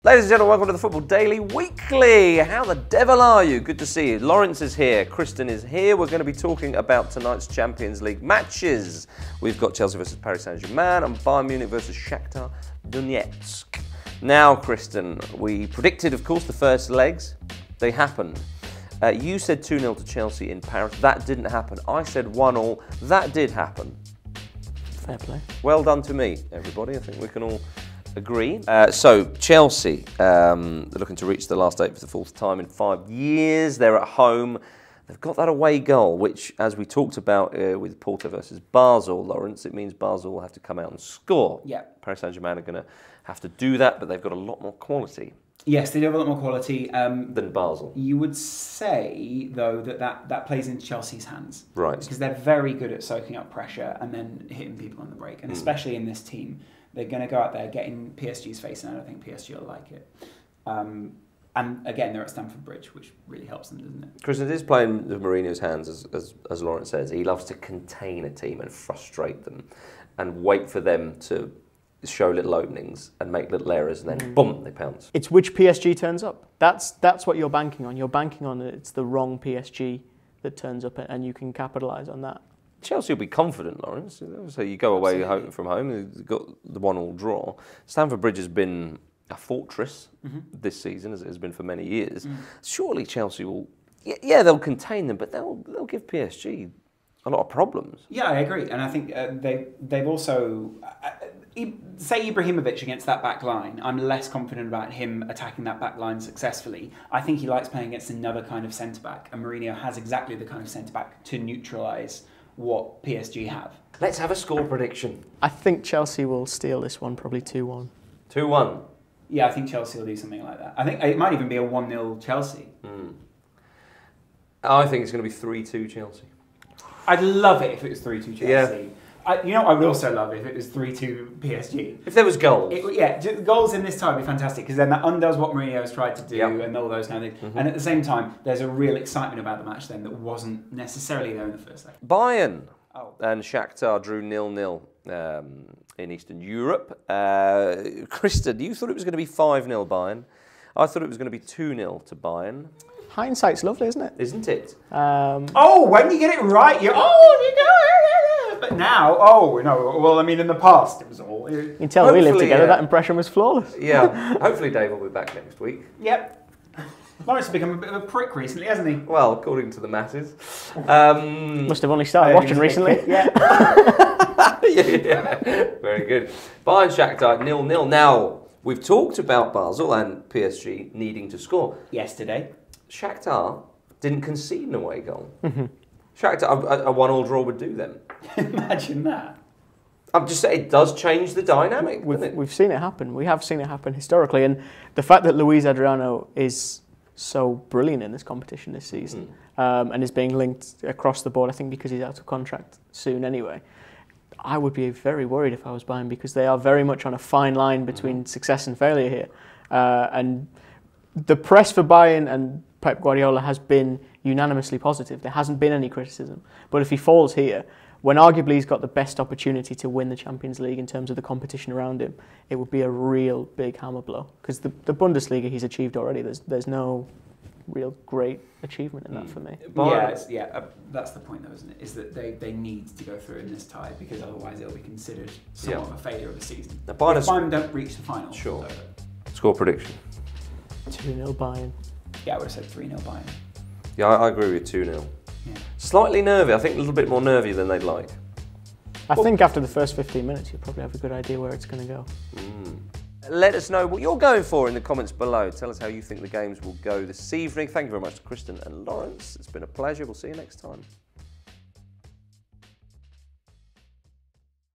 Ladies and gentlemen, welcome to the Football Daily Weekly. How the devil are you? Good to see you. Laurence is here, Kristan is here. We're going to be talking about tonight's Champions League matches. We've got Chelsea versus Paris Saint-Germain and Bayern Munich versus Shakhtar Donetsk. Now, Kristan, we predicted, of course, the first legs. They happened. You said 2-0 to Chelsea in Paris. That didn't happen. I said 1-1. That did happen. Fair play. Well done to me, everybody. I think we can all agree. So Chelsea, they're looking to reach the last eight for the fourth time in 5 years. They're at home. They've got that away goal, which, as we talked about with Porto versus Basel, Laurence, it means Basel will have to come out and score. Yeah. Paris Saint-Germain are going to have to do that, but they've got a lot more quality. Yes, they do have a lot more quality. Than Basel. You would say, though, that plays into Chelsea's hands. Right. Because they're very good at soaking up pressure and then hitting people on the break. And especially in this team, they're going to go out there getting PSG's face, and I don't think PSG will like it. And again, they're at Stamford Bridge, which really helps them, doesn't it? Kristan, it is playing with Mourinho's hands, as Laurence says. He loves to contain a team and frustrate them and wait for them to show little openings and make little errors, and then boom, they pounce. It's which PSG turns up. That's what you're banking on. You're banking on it's the wrong PSG that turns up, and you can capitalise on that. Chelsea will be confident, Laurence. So you go away from home, you've got the 1-1 draw. Stamford Bridge has been a fortress this season, as it has been for many years. Surely Chelsea will, yeah, they'll contain them, but they'll give PSG a lot of problems. Yeah, I agree. And I think they've also... say Ibrahimovic against that back line, I'm less confident about him attacking that back line successfully. I think he likes playing against another kind of centre-back, and Mourinho has exactly the kind of centre-back to neutralise what PSG have. Let's have a score prediction. I think Chelsea will steal this one, probably 2-1. 2-1. Yeah, I think Chelsea will do something like that. I think it might even be a 1-0 Chelsea. I think it's going to be 3-2 Chelsea. I'd love it if it was 3-2 Chelsea. Yeah. You know what I would also love if it was 3-2 PSG. If there was goals. Goals in this tie would be fantastic, because then that undoes what Mourinho has tried to do and all those kind of things. And at the same time, there's a real excitement about the match then that wasn't necessarily there in the first leg. Bayern and Shakhtar drew 0-0 in Eastern Europe. Kristan, you thought it was going to be 5-0 Bayern. I thought it was going to be 2-0 to Bayern. Hindsight's lovely, isn't it? Isn't it? When you get it right, but now, no. Well, I mean, in the past, it was all... You can tell we lived together, that impression was flawless. Yeah, hopefully Dave will be back next week. Yep. Laurence has become a bit of a prick recently, hasn't he? Well, according to the masses. Must have only started watching recently. Yeah. Very good. Bayern Shakhtar 0-0. Now, we've talked about Basel and PSG needing to score. Yesterday. Shakhtar didn't concede an away goal. Shakhtar, a 1-1 draw would do them. Imagine that. I'm just saying, it does change the dynamic, doesn't it? We've seen it happen. We have seen it happen historically. And the fact that Luis Adriano is so brilliant in this competition this season and is being linked across the board, I think because he's out of contract soon anyway, I would be very worried if I was Bayern, because they are very much on a fine line between success and failure here. And the press for Bayern and Pep Guardiola has been unanimously positive. There hasn't been any criticism. But if he falls here, when arguably he's got the best opportunity to win the Champions League in terms of the competition around him, it would be a real big hammer blow. Because the Bundesliga he's achieved already, there's no real great achievement in that for me. That's the point though, isn't it? Is that they need to go through in this tie, because otherwise it'll be considered somewhat of a failure of the season. If Bayern don't reach the final. Sure. Score prediction. 2-0 Bayern. Yeah, I would have said 3-0 Bayern. Yeah, I agree with 2-0. Yeah. Slightly nervy. I think a little bit more nervy than they'd like. I think after the first 15 minutes, you'll probably have a good idea where it's going to go. Let us know what you're going for in the comments below. Tell us how you think the games will go this evening. Thank you very much to Kristan and Laurence. It's been a pleasure. We'll see you next time.